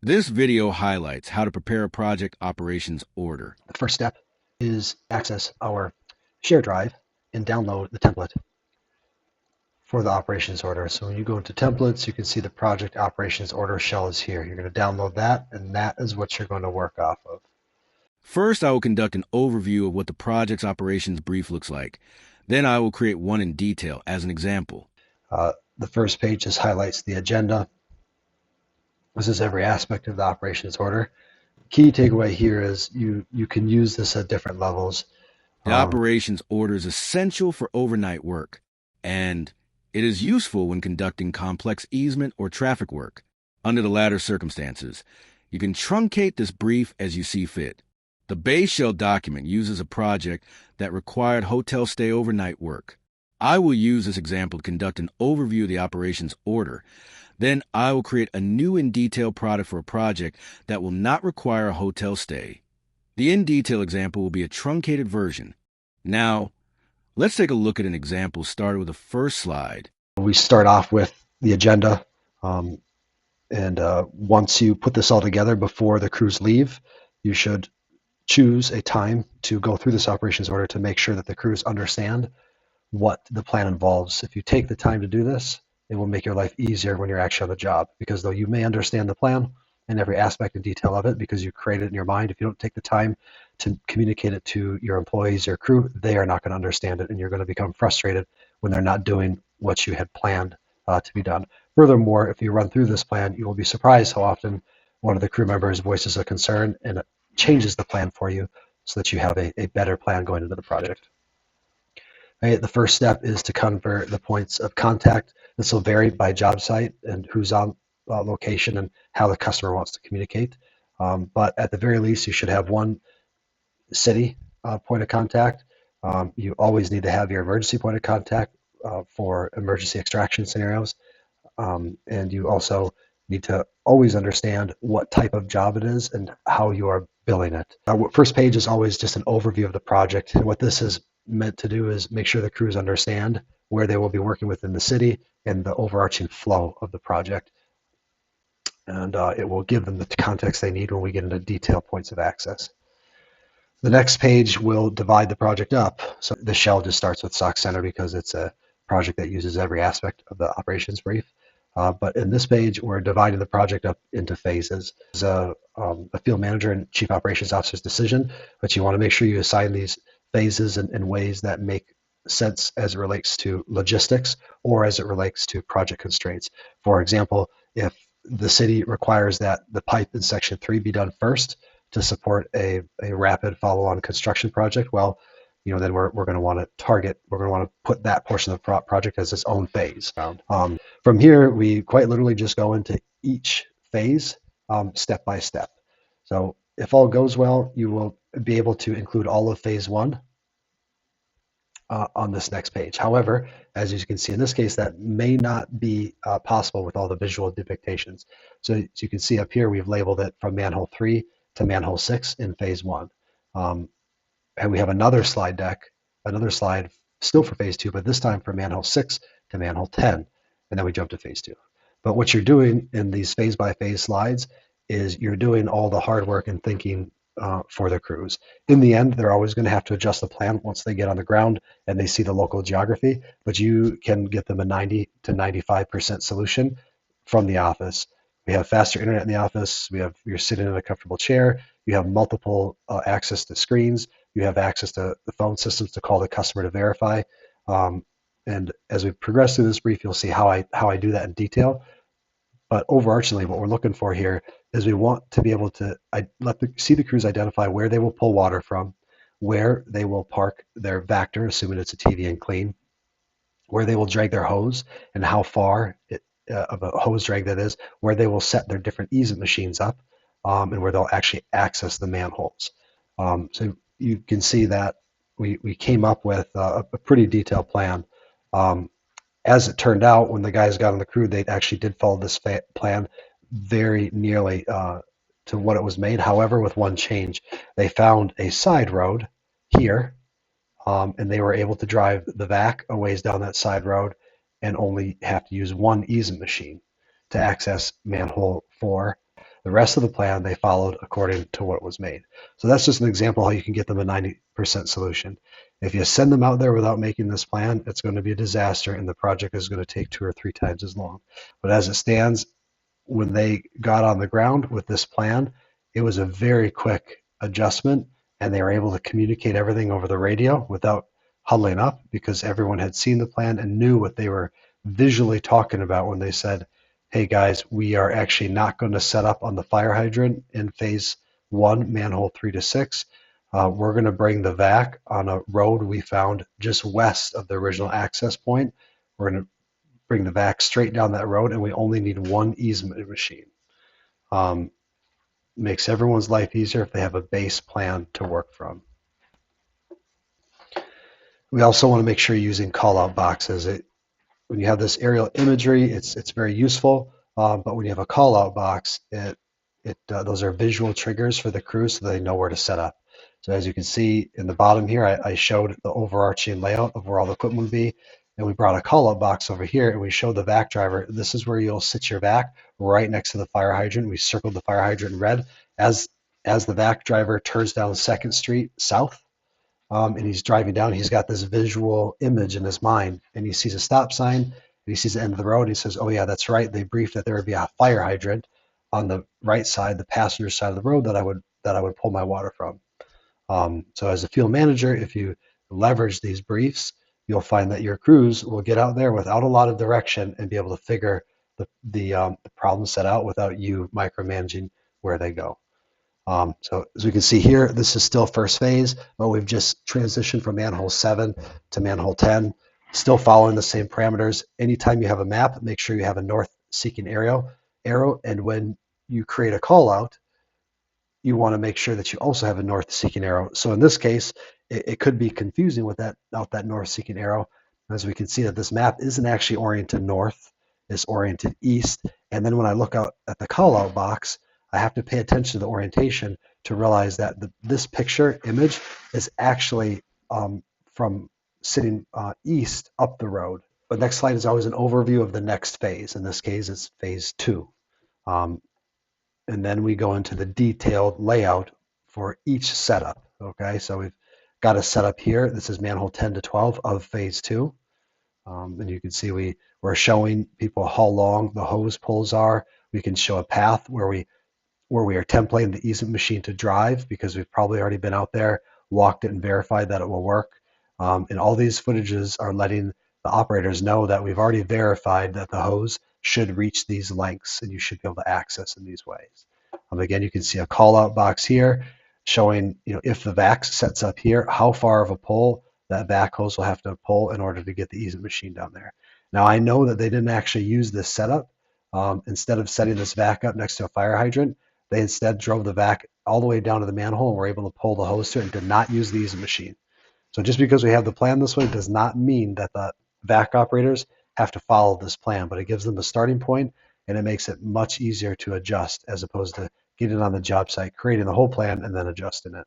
This video highlights how to prepare a project operations order. The first step is access our share drive and download the template for the operations order. So when you go into templates, you can see the project operations order shell is here. You're going to download that, and that is what you're going to work off of. First, I will conduct an overview of what the project's operations brief looks like. Then I will create one in detail as an example. The first page just highlights the agenda. This is every aspect of the operations order. Key takeaway here is you can use this at different levels. The operations order is essential for overnight work, and it is useful when conducting complex easement or traffic work. Under the latter circumstances, you can truncate this brief as you see fit. The base shell document uses a project that required hotel stay overnight work. I will use this example to conduct an overview of the operations order. Then I will create a new in detail product for a project that will not require a hotel stay. The in detail example will be a truncated version. Now, let's take a look at an example started with the first slide. We start off with the agenda, and once you put this all together before the crews leave, you should choose a time to go through this operations order to make sure that the crews understand what the plan involves. If you take the time to do this, it will make your life easier when you're actually on the job, because though you may understand the plan and every aspect and detail of it because you create it in your mind, if you don't take the time to communicate it to your employees or crew, they are not going to understand it, and you're going to become frustrated when they're not doing what you had planned to be done. Furthermore, if you run through this plan, you will be surprised how often one of the crew members voices a concern and it changes the plan for you so that you have a better plan going into the project. Right, the first step is to convert the points of contact. This will vary by job site and who's on location and how the customer wants to communicate. But at the very least, you should have one city point of contact. You always need to have your emergency point of contact for emergency extraction scenarios. And you also need to always understand what type of job it is and how you are billing it. First page is always just an overview of the project. And what this is meant to do is make sure the crews understand where they will be working within the city and the overarching flow of the project. And it will give them the context they need when we get into detailed points of access. The next page will divide the project up. So the shell just starts with SOC Center because it's a project that uses every aspect of the operations brief. But in this page, we're dividing the project up into phases. It's a field manager and chief operations officer's decision, but you want to make sure you assign these phases in ways that make sense as it relates to logistics or as it relates to project constraints. For example, if the city requires that the pipe in section 3 be done first to support a rapid follow-on construction project, well, then we're going to want to put that portion of the project as its own phase. From here, we quite literally just go into each phase step by step. So if all goes well, you will be able to include all of phase 1 on this next page. However, as you can see in this case, that may not be possible with all the visual depictions. So as you can see up here, we've labeled it from manhole 3 to manhole 6 in phase 1. And we have another slide still for phase 2, but this time from manhole 6 to manhole 10. And then we jump to phase 2. But what you're doing in these phase by phase slides is you're doing all the hard work and thinking for the crews. In the end, they're always going to have to adjust the plan once they get on the ground and they see the local geography, but you can get them a 90 to 95% solution from the office. We have faster internet in the office. You're sitting in a comfortable chair. You have multiple access to screens. You have access to the phone systems to call the customer to verify. And as we progress through this brief, you'll see how I do that in detail. But overarchingly, what we're looking for here is we want to be able to see the crews identify where they will pull water from, where they will park their Vactor, assuming it's a TV and clean, where they will drag their hose and how far of a hose drag that is, where they will set their different easement machines up, and where they'll actually access the manholes. So you can see that we came up with a pretty detailed plan. As it turned out, when the guys got on the crew, they actually did follow this plan very nearly to what it was made. However, with one change, they found a side road here, and they were able to drive the vac a ways down that side road and only have to use one easement machine to access manhole 4. The rest of the plan they followed according to what was made. So that's just an example how you can get them a 90% solution. If you send them out there without making this plan, it's going to be a disaster and the project is going to take 2 or 3 times as long. But as it stands, when they got on the ground with this plan, it was a very quick adjustment and they were able to communicate everything over the radio without huddling up because everyone had seen the plan and knew what they were visually talking about when they said, hey guys, we are actually not going to set up on the fire hydrant in phase one, manhole 3 to 6. We're going to bring the vac on a road we found just west of the original access point. We're going to bring the vac straight down that road, and we only need one easement machine. Makes everyone's life easier if they have a base plan to work from. We also want to make sure you're using call-out boxes. When you have this aerial imagery, it's very useful, but when you have a call-out box, those are visual triggers for the crew so they know where to set up. So as you can see in the bottom here, I showed the overarching layout of where all the equipment would be, and we brought a call-out box over here, and we showed the vac driver, this is where you'll sit your vac right next to the fire hydrant. We circled the fire hydrant in red. As the vac driver turns down 2nd Street South, and he's driving down, he's got this visual image in his mind, and he sees a stop sign, and he sees the end of the road, and he says, oh yeah, that's right, they briefed that there would be a fire hydrant on the right side, the passenger side of the road that I would pull my water from. So as a field manager, if you leverage these briefs, you'll find that your crews will get out there without a lot of direction and be able to figure the problem set out without you micromanaging where they go. So as we can see here, this is still first phase, but we've just transitioned from manhole 7 to manhole 10, still following the same parameters. Anytime you have a map, make sure you have a north-seeking arrow, and when you create a call out, you want to make sure that you also have a north-seeking arrow. So in this case, it could be confusing without that north-seeking arrow. As we can see that this map isn't actually oriented north, it's oriented east. And then when I look out at the call-out box, I have to pay attention to the orientation to realize that this picture image is actually from sitting east up the road. But next slide is always an overview of the next phase. In this case, it's phase 2. And then we go into the detailed layout for each setup. Okay, so we've got a setup here. This is manhole 10 to 12 of phase 2. And you can see we're showing people how long the hose pulls are. We can show a path where we are templating the easement machine to drive because we've probably already been out there, walked it, and verified that it will work. And all these footages are letting the operators know that we've already verified that the hose should reach these lengths and you should be able to access in these ways. Again, you can see a call out box here showing, if the vac sets up here, how far of a pull that vac hose will have to pull in order to get the easement machine down there. Now I know that they didn't actually use this setup. Instead of setting this vac up next to a fire hydrant, they instead drove the vac all the way down to the manhole and were able to pull the hose to it and did not use the easement machine. So just because we have the plan this way does not mean that the vac operators have to follow this plan, but it gives them a starting point and it makes it much easier to adjust as opposed to getting on the job site, creating the whole plan, and then adjusting it.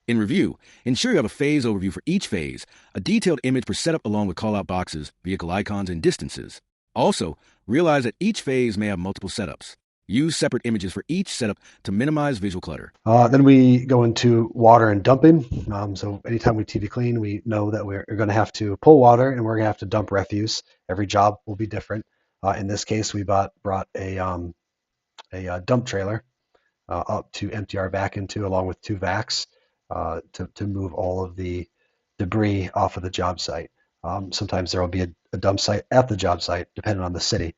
In review, ensure you have a phase overview for each phase, a detailed image per setup along with call-out boxes, vehicle icons, and distances. Also, realize that each phase may have multiple setups. Use separate images for each setup to minimize visual clutter. Then we go into water and dumping. So anytime we TV clean, we know that we're going to have to pull water and we're going to have to dump refuse. Every job will be different. In this case, we brought a dump trailer up to empty our vac into, along with 2 vacs to move all of the debris off of the job site. Sometimes there will be a dump site at the job site, depending on the city.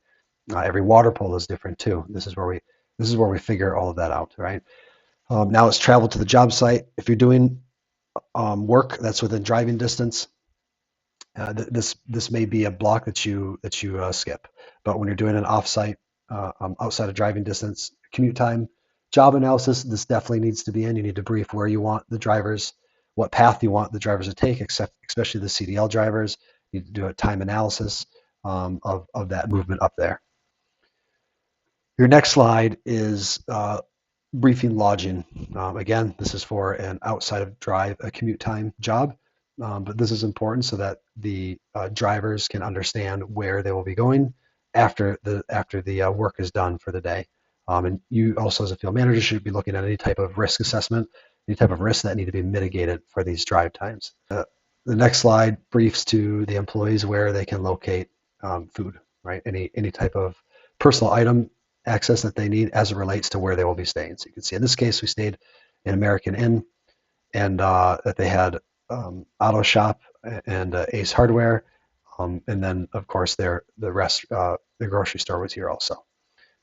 Every water pole is different too. This is where we figure all of that out, right? Now it's travel to the job site. If you're doing work that's within driving distance, this may be a block that you skip. But when you're doing an offsite, outside of driving distance, commute time, job analysis, this definitely needs to be in. You need to brief where you want the drivers, what path you want the drivers to take, especially the CDL drivers. You need to do a time analysis of that movement up there. Your next slide is briefing lodging. Again, this is for an outside of drive, a commute time job, but this is important so that the drivers can understand where they will be going after the work is done for the day. And you also, as a field manager, should be looking at any type of risk assessment, any type of risks that need to be mitigated for these drive times. The next slide briefs to the employees where they can locate food, right? Any type of personal item access that they need as it relates to where they will be staying. So you can see in this case, we stayed in American Inn, and that they had Auto Shop and Ace Hardware, and then of course the grocery store was here also,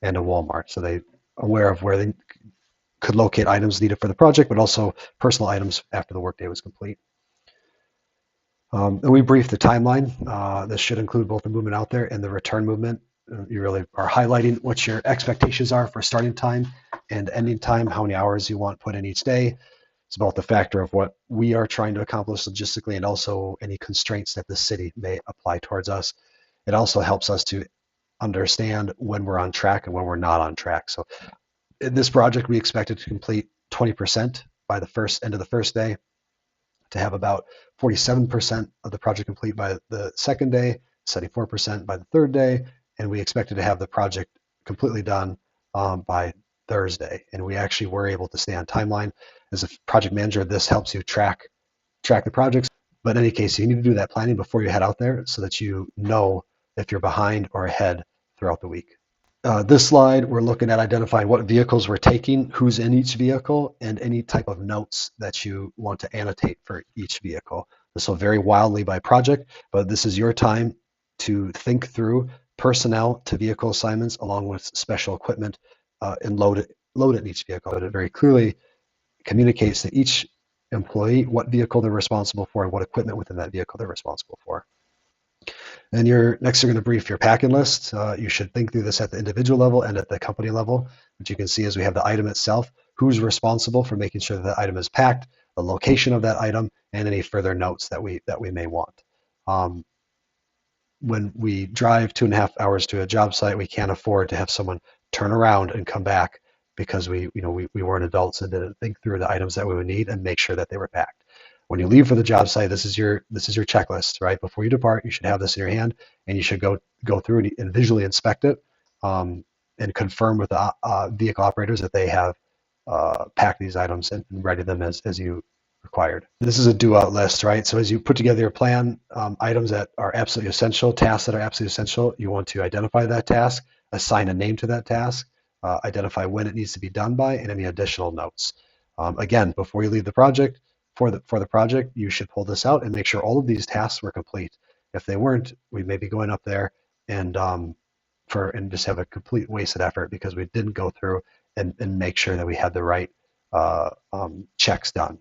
and a Walmart. So they aware of where they could locate items needed for the project, but also personal items after the workday was complete. And we briefed the timeline. This should include both the movement out there and the return movement. You really are highlighting what your expectations are for starting time and ending time, how many hours you want put in each day. It's about the factor of what we are trying to accomplish logistically and also any constraints that the city may apply towards us. It also helps us to understand when we're on track and when we're not on track. So in this project, we expected to complete 20% by the end of the first day, to have about 47% of the project complete by the second day, 74% by the third day, and we expected to have the project completely done by Thursday. And we actually were able to stay on timeline. As a project manager, this helps you track the projects. But in any case, you need to do that planning before you head out there so that you know if you're behind or ahead throughout the week. This slide, we're looking at identifying what vehicles we're taking, who's in each vehicle, and any type of notes that you want to annotate for each vehicle. This will vary wildly by project, but this is your time to think through personnel to vehicle assignments along with special equipment and load it in each vehicle. But it very clearly communicates to each employee what vehicle they're responsible for and what equipment within that vehicle they're responsible for. And you're going to brief your packing list. You should think through this at the individual level and at the company level. What you can see is we have the item itself, who's responsible for making sure that the item is packed, the location of that item, and any further notes that we may want. When we drive 2.5 hours to a job site, we can't afford to have someone turn around and come back because we weren't adults and didn't think through the items that we would need and make sure that they were packed. When you leave for the job site, this is your checklist, right? Before you depart, you should have this in your hand, and you should go through and visually inspect it and confirm with the vehicle operators that they have packed these items and ready them as you required. This is a do-out list, right? So as you put together your plan, items that are absolutely essential, tasks that are absolutely essential, you want to identify that task, assign a name to that task, identify when it needs to be done by, and any additional notes. Again, before you leave the project, for the project, you should pull this out and make sure all of these tasks were complete. If they weren't, we may be going up there and just have a complete wasted effort because we didn't go through and make sure that we had the right checks done.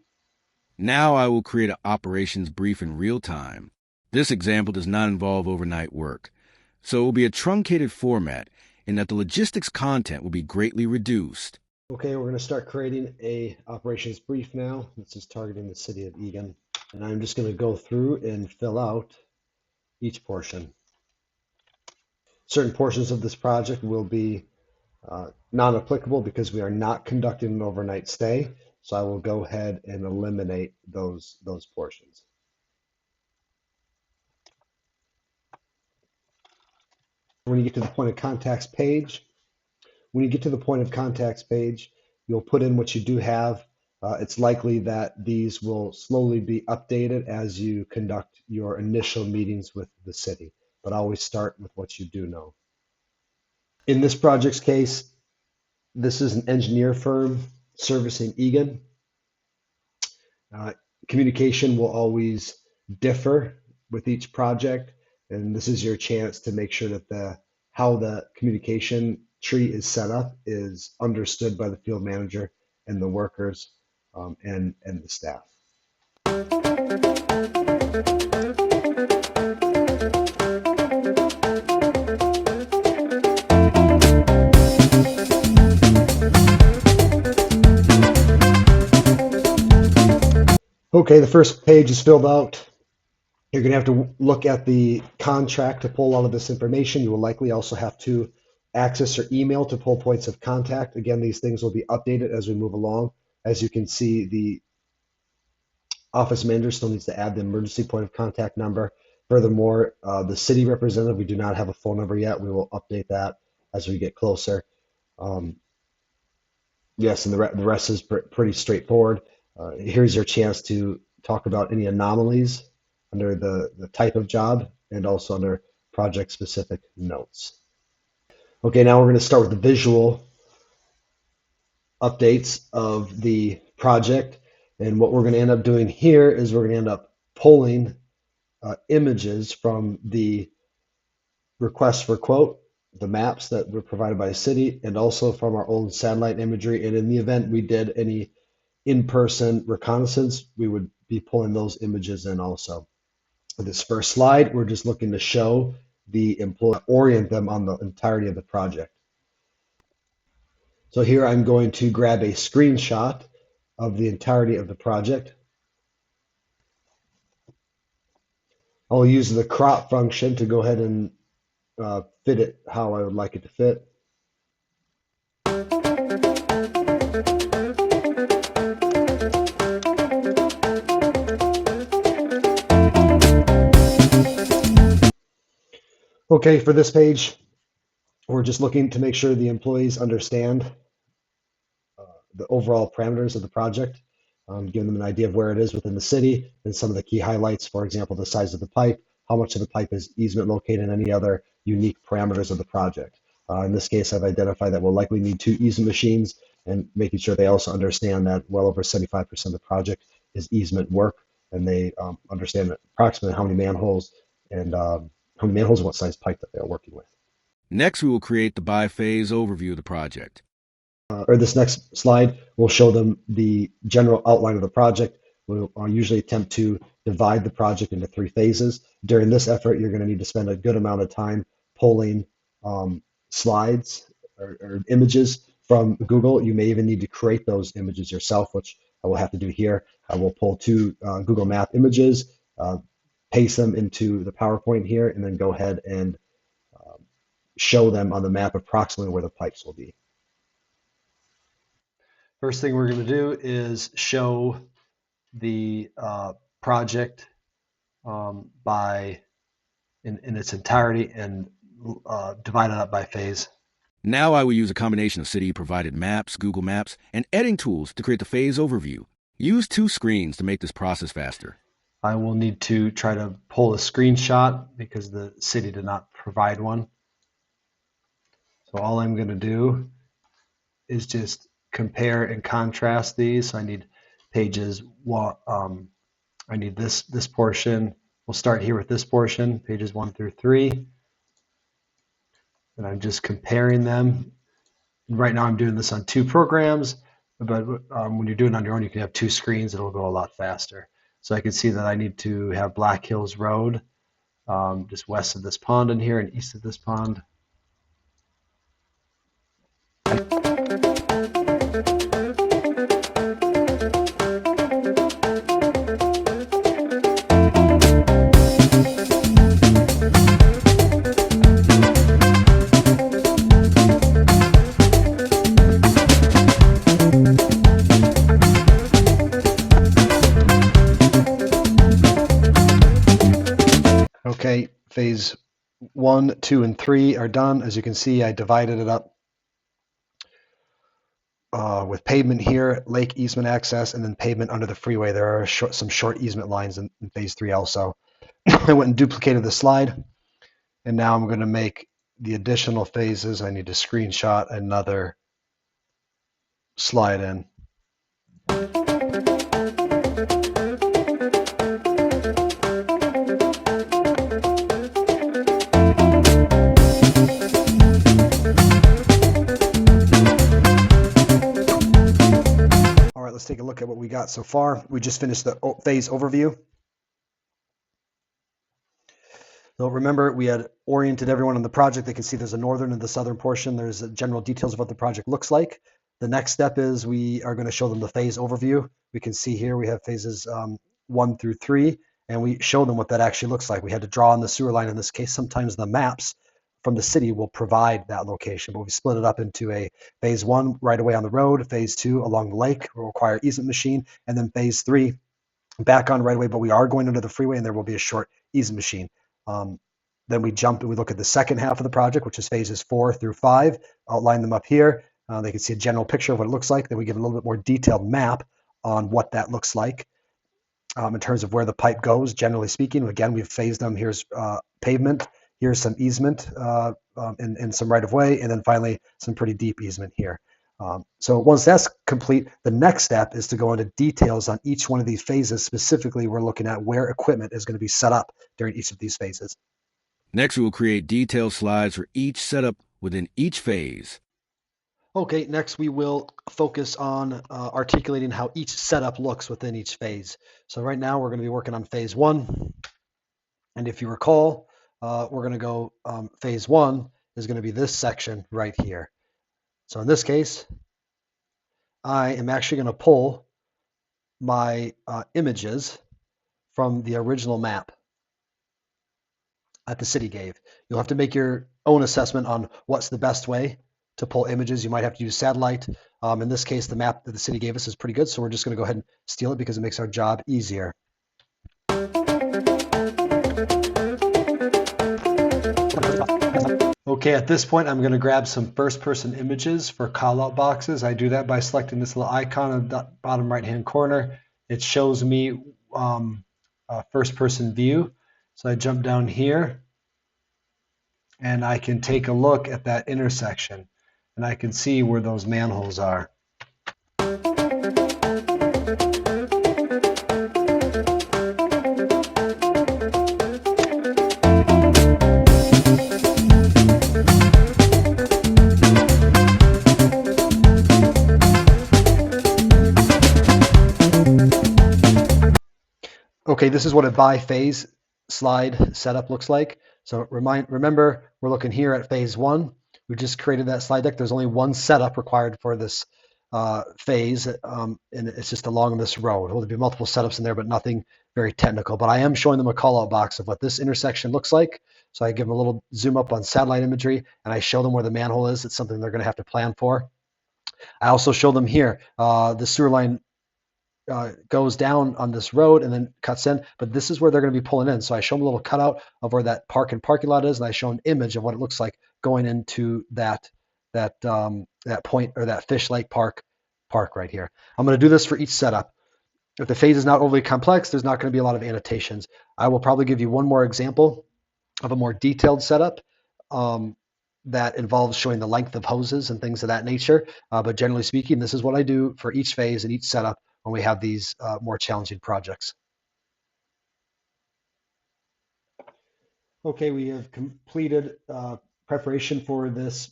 Now I will create an operations brief in real time. This example does not involve overnight work, so it will be a truncated format in that the logistics content will be greatly reduced. Okay, we're going to start creating a operations brief now. This is targeting the city of Eagan. And I'm just going to go through and fill out each portion. Certain portions of this project will be non-applicable because we are not conducting an overnight stay. So I will go ahead and eliminate those portions. When you get to the point of contacts page, you'll put in what you do have. It's likely that these will slowly be updated as you conduct your initial meetings with the city, but always start with what you do know. In this project's case, this is an engineer firm servicing Eagan. Communication will always differ with each project, and this is your chance to make sure that how the communication tree is set up is understood by the field manager and the workers and the staff. Okay, the first page is filled out. You're going to have to look at the contract to pull all of this information. You will likely also have to access your email to pull points of contact. Again, these things will be updated as we move along. As you can see, the office manager still needs to add the emergency point of contact number. Furthermore, the city representative, we do not have a phone number yet. We will update that as we get closer. Yes, and the rest is pretty straightforward. Here's your chance to talk about any anomalies under the type of job and also under project specific notes. Okay, now we're going to start with the visual updates of the project. And what we're going to end up doing here is we're going to end up pulling images from the request for quote, the maps that were provided by the city, and also from our own satellite imagery. And in the event we did any in-person reconnaissance, we would be pulling those images in also. For this first slide, we're just looking to show the employee, orient them on the entirety of the project. So here I'm going to grab a screenshot of the entirety of the project. I'll use the crop function to go ahead and fit it how I would like it to fit. Okay, for this page, we're just looking to make sure the employees understand the overall parameters of the project, giving them an idea of where it is within the city and some of the key highlights, for example, the size of the pipe, how much of the pipe is easement located, and any other unique parameters of the project. In this case, I've identified that we'll likely need 2 easement machines and making sure they also understand that well over 75% of the project is easement work, and they understand approximately how many manholes and what size pipe that they're working with. Next, we will create the bi-phase overview of the project. Or this next slide will show them the general outline of the project. We'll usually attempt to divide the project into 3 phases. During this effort, you're going to need to spend a good amount of time pulling slides or images from Google. You may even need to create those images yourself, which I will have to do here. I will pull 2 Google Map images, paste them into the PowerPoint here, and then go ahead and show them on the map approximately where the pipes will be. First thing we're going to do is show the project in its entirety and divide it up by phase. Now I will use a combination of city-provided maps, Google Maps, and editing tools to create the phase overview. Use 2 screens to make this process faster. I will need to try to pull a screenshot because the city did not provide one. So all I'm going to do is just compare and contrast these. So I need pages. I need this portion. We'll start here with this portion, pages 1 through 3. And I'm just comparing them. Right now I'm doing this on 2 programs, but when you're doing it on your own, you can have 2 screens. It'll go a lot faster. So I can see that I need to have Black Hills Road just west of this pond in here and east of this pond. Okay, phase 1, 2, and 3 are done. As you can see, I divided it up with pavement here, lake easement access, and then pavement under the freeway. There are some short easement lines in phase 3 also. I went and duplicated the slide, and now I'm going to make the additional phases. I need to screenshot another slide in. Let's take a look at what we got so far. We just finished the phase overview. So remember, we had oriented everyone on the project. They can see there's a northern and the southern portion. There's general details of what the project looks like. The next step is we are going to show them the phase overview. We can see here we have phases 1 through 3, and we show them what that actually looks like. We had to draw on the sewer line in this case. Sometimes the maps from the city will provide that location, but we split it up into a phase 1 right away on the road, phase 2 along the lake will require easement machine, and then phase 3 back on right away, but we are going under the freeway and there will be a short easement machine. Then we jump and we look at the second half of the project, which is phases 4 through 5, outline them up here. They can see a general picture of what it looks like. Then we give a little bit more detailed map on what that looks like in terms of where the pipe goes, generally speaking. Again, we've phased them. Here's pavement. Here's some easement and some right of way. And then finally, some pretty deep easement here. So once that's complete, the next step is to go into details on each one of these phases. Specifically, we're looking at where equipment is going to be set up during each of these phases. Next, we will create detailed slides for each setup within each phase. Okay, next we will focus on articulating how each setup looks within each phase. So right now we're going to be working on phase 1. And if you recall, we're going to go phase 1 is going to be this section right here. So in this case, I am actually going to pull my images from the original map that the city gave. You'll have to make your own assessment on what's the best way to pull images. You might have to use satellite. In this case, the map that the city gave us is pretty good, so we're just going to go ahead and steal it because it makes our job easier. Okay, at this point, I'm going to grab some first-person images for callout boxes. I do that by selecting this little icon in the bottom right-hand corner. It shows me a first-person view. So I jump down here, and I can take a look at that intersection, and I can see where those manholes are. Okay, this is what a bi-phase slide setup looks like. So remember, we're looking here at phase 1. We just created that slide deck. There's only one setup required for this phase, and it's just along this road. There'll be multiple setups in there, but nothing very technical. But I am showing them a call-out box of what this intersection looks like. So I give them a little zoom up on satellite imagery, and I show them where the manhole is. It's something they're going to have to plan for. I also show them here the sewer line goes down on this road and then cuts in, but this is where they're going to be pulling in. So I show them a little cutout of where that parking lot is, and I show an image of what it looks like going into that point, or that Fish Lake Park right here. I'm going to do this for each setup. If the phase is not overly complex, there's not going to be a lot of annotations. I will probably give you one more example of a more detailed setup that involves showing the length of hoses and things of that nature. But generally speaking, this is what I do for each phase and each setup when we have these more challenging projects. Okay, we have completed preparation for this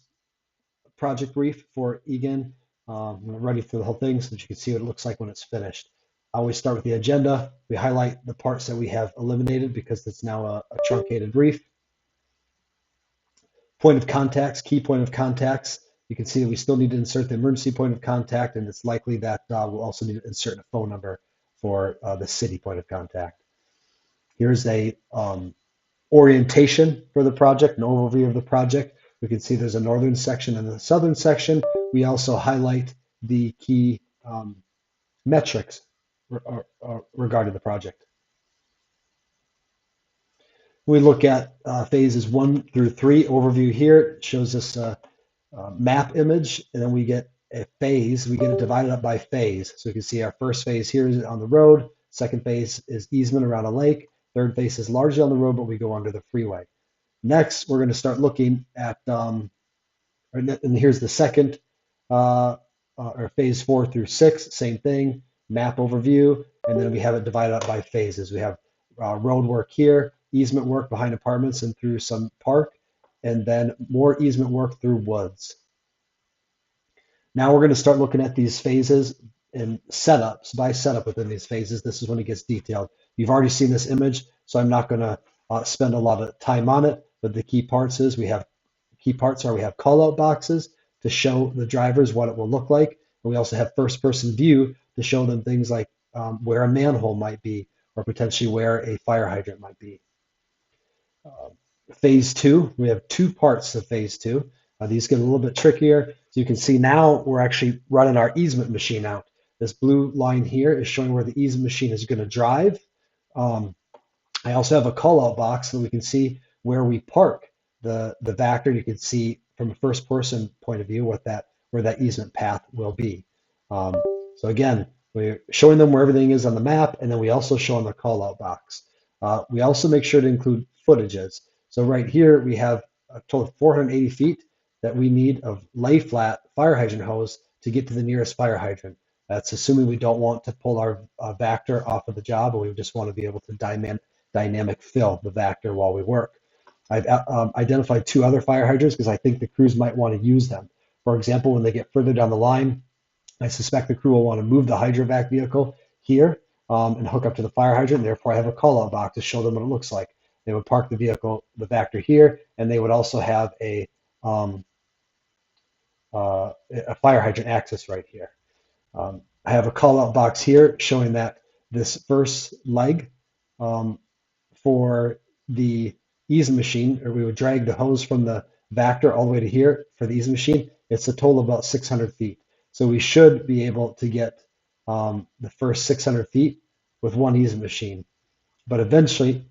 project brief for Egan. We're ready for the whole thing so that you can see what it looks like when it's finished. I always start with the agenda. We highlight the parts that we have eliminated because it's now a truncated brief. Point of contacts, key point of contacts. You can see that we still need to insert the emergency point of contact, and it's likely that we'll also need to insert a phone number for the city point of contact. Here's a orientation for the project, an overview of the project. We can see there's a northern section and a southern section. We also highlight the key metrics regarding the project. We look at phases 1 through 3 overview here. It shows us a map image, and then we get a phase. We get it divided up by phase. So you can see our first phase here is on the road. Second phase is easement around a lake. Third phase is largely on the road, but we go under the freeway. Next, we're going to start looking at, and here's the second, or phase 4 through 6, same thing, map overview, and then we have it divided up by phases. We have road work here, easement work behind apartments and through some park, and then more easement work through woods. Now we're going to start looking at these phases and setups by setup within these phases. This is when it gets detailed. You've already seen this image, so I'm not going to spend a lot of time on it, but the key parts is we have call out boxes to show the drivers what it will look like. And we also have first person view to show them things like where a manhole might be, or potentially where a fire hydrant might be. Phase 2, we have 2 parts of phase 2. These get a little bit trickier. So you can see now we're actually running our easement machine out. This blue line here is showing where the easement machine is going to drive. I also have a call out box so we can see where we park the Vector. You can see from a first person point of view what where that easement path will be. Um, so again, we're showing them where everything is on the map, and then we also show them the call out box. We also make sure to include footages. So right here, we have a total of 480 feet that we need of lay flat fire hydrant hose to get to the nearest fire hydrant. That's assuming we don't want to pull our Vactor off of the job, and we just want to be able to dynamic fill the Vactor while we work. I've identified 2 other fire hydrants because I think the crews might want to use them. For example, when they get further down the line, I suspect the crew will want to move the hydrovac vehicle here and hook up to the fire hydrant. Therefore, I have a call-out box to show them what it looks like. They would park the vehicle, the Vactor here, and they would also have a fire hydrant access right here. I have a call-out box here showing that this first leg for the easement machine, or we would drag the hose from the Vactor all the way to here for the easement machine. It's a total of about 600 feet. So we should be able to get the first 600 feet with one easement machine. But eventually,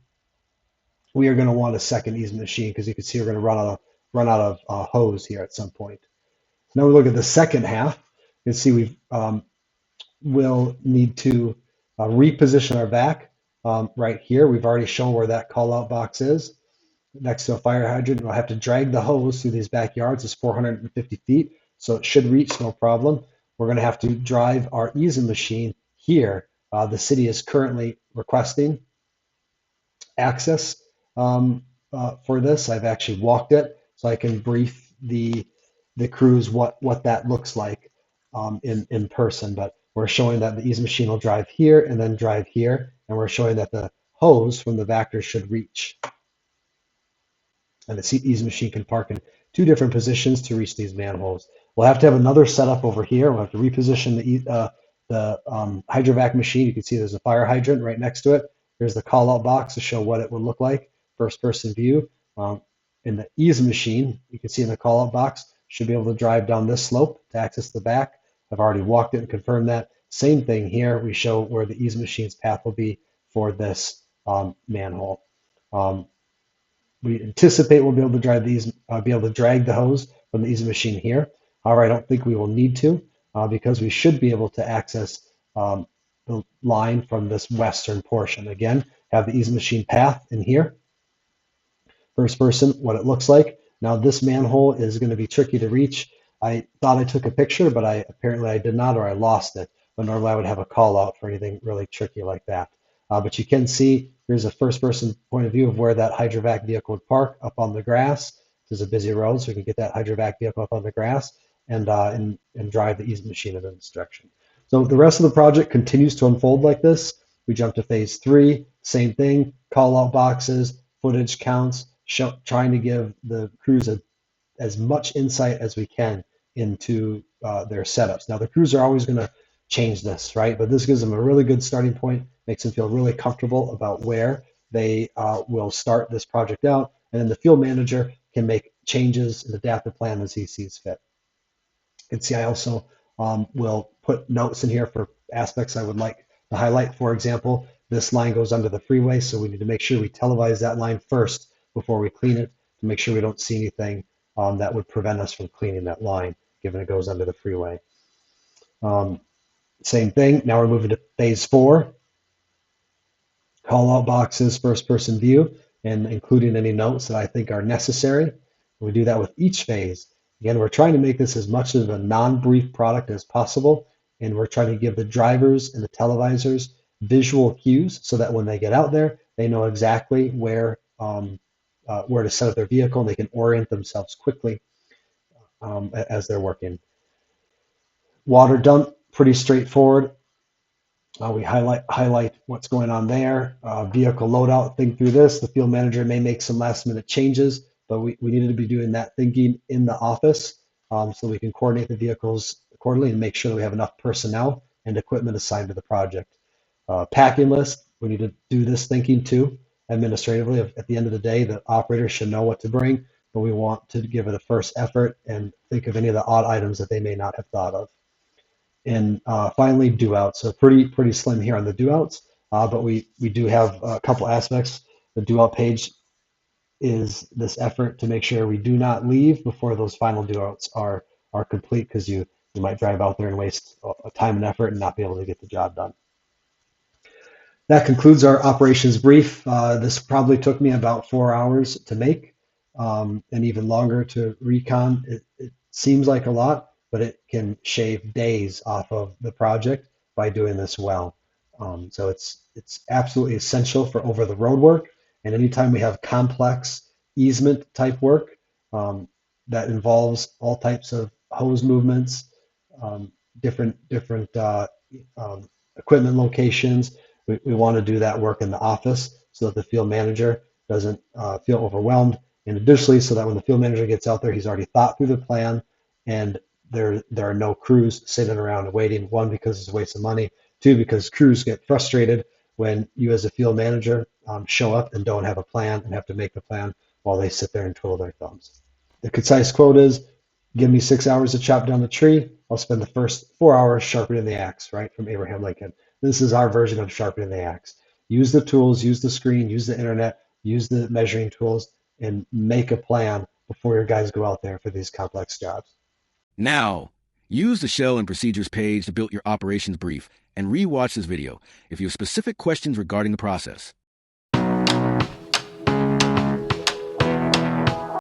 we are going to want a second easement machine because you can see we're going to run out of hose here at some point. Now we look at the second half. You can see we will need to reposition our vac right here. We've already shown where that call-out box is next to a fire hydrant. We'll have to drag the hose through these backyards. It's 450 feet, so it should reach no problem. We're going to have to drive our easement machine here. The city is currently requesting access for this. I've actually walked it, so I can brief the crews what that looks like in person. But we're showing that the easement machine will drive here and then drive here, and we're showing that the hose from the Vactor should reach. And the easement machine can park in 2 different positions to reach these manholes. We'll have to have another setup over here. We'll have to reposition the hydrovac machine. You can see there's a fire hydrant right next to it. There's the call-out box to show what it would look like, first-person view. In the easement machine, you can see in the call-out box, should be able to drive down this slope to access the back. I've already walked it and confirmed that. Same thing here. We show where the easement machine's path will be for this manhole. We anticipate we'll be able to drag the hose from the easement machine here. However, I don't think we will need to because we should be able to access the line from this western portion. Again, have the easement machine path in here. First person, what it looks like. Now this manhole is going to be tricky to reach. I thought I took a picture, but apparently I did not, or I lost it. But normally I would have a call out for anything really tricky like that. But you can see here's a first-person point of view of where that hydrovac vehicle would park up on the grass. This is a busy road, so we can get that hydrovac vehicle up on the grass and drive the easement machine in this direction. So the rest of the project continues to unfold like this. We jump to phase 3, same thing, call-out boxes, footage counts, trying to give the crews as much insight as we can into their setups. Now the crews are always going to change this, right? But this gives them a really good starting point, makes them feel really comfortable about where they will start this project out. And then the field manager can make changes and adapt the plan as he sees fit. You can see I also will put notes in here for aspects I would like to highlight. For example, this line goes under the freeway, so we need to make sure we televise that line first before we clean it to make sure we don't see anything that would prevent us from cleaning that line, given it goes under the freeway. Same thing, now we're moving to phase 4. Call out boxes, first person view, and including any notes that I think are necessary. We do that with each phase. Again, we're trying to make this as much of a non-brief product as possible, and we're trying to give the drivers and the televisors visual cues so that when they get out there, they know exactly where to set up their vehicle and they can orient themselves quickly as they're working. Water dump, pretty straightforward. We highlight what's going on there. Vehicle loadout, think through this. The field manager may make some last minute changes, but we needed to be doing that thinking in the office so we can coordinate the vehicles accordingly and make sure that we have enough personnel and equipment assigned to the project. Packing list, we need to do this thinking too, administratively. At the end of the day, the operator should know what to bring, but we want to give it a first effort and think of any of the odd items that they may not have thought of. And finally, due outs. So pretty slim here on the due outs, but we do have a couple aspects. The due out page is this effort to make sure we do not leave before those final due outs are are complete because you might drive out there and waste time and effort and not be able to get the job done. That concludes our operations brief. This probably took me about 4 hours to make, and even longer to recon. It seems like a lot, but it can shave days off of the project by doing this well. So it's absolutely essential for over the road work. And anytime we have complex easement type work that involves all types of hose movements, um, different equipment locations, we want to do that work in the office so that the field manager doesn't feel overwhelmed. And additionally, so that when the field manager gets out there, he's already thought through the plan and there are no crews sitting around and waiting. One, because it's a waste of money. Two, because crews get frustrated when you as a field manager show up and don't have a plan and have to make the plan while they sit there and twiddle their thumbs. The concise quote is, give me 6 hours to chop down the tree. I'll spend the first 4 hours sharpening the axe, right? From Abraham Lincoln. This is our version of sharpening the axe. Use the tools, use the screen, use the internet, use the measuring tools, and make a plan before your guys go out there for these complex jobs. Now, use the Shell and Procedures page to build your operations brief and re-watch this video if you have specific questions regarding the process.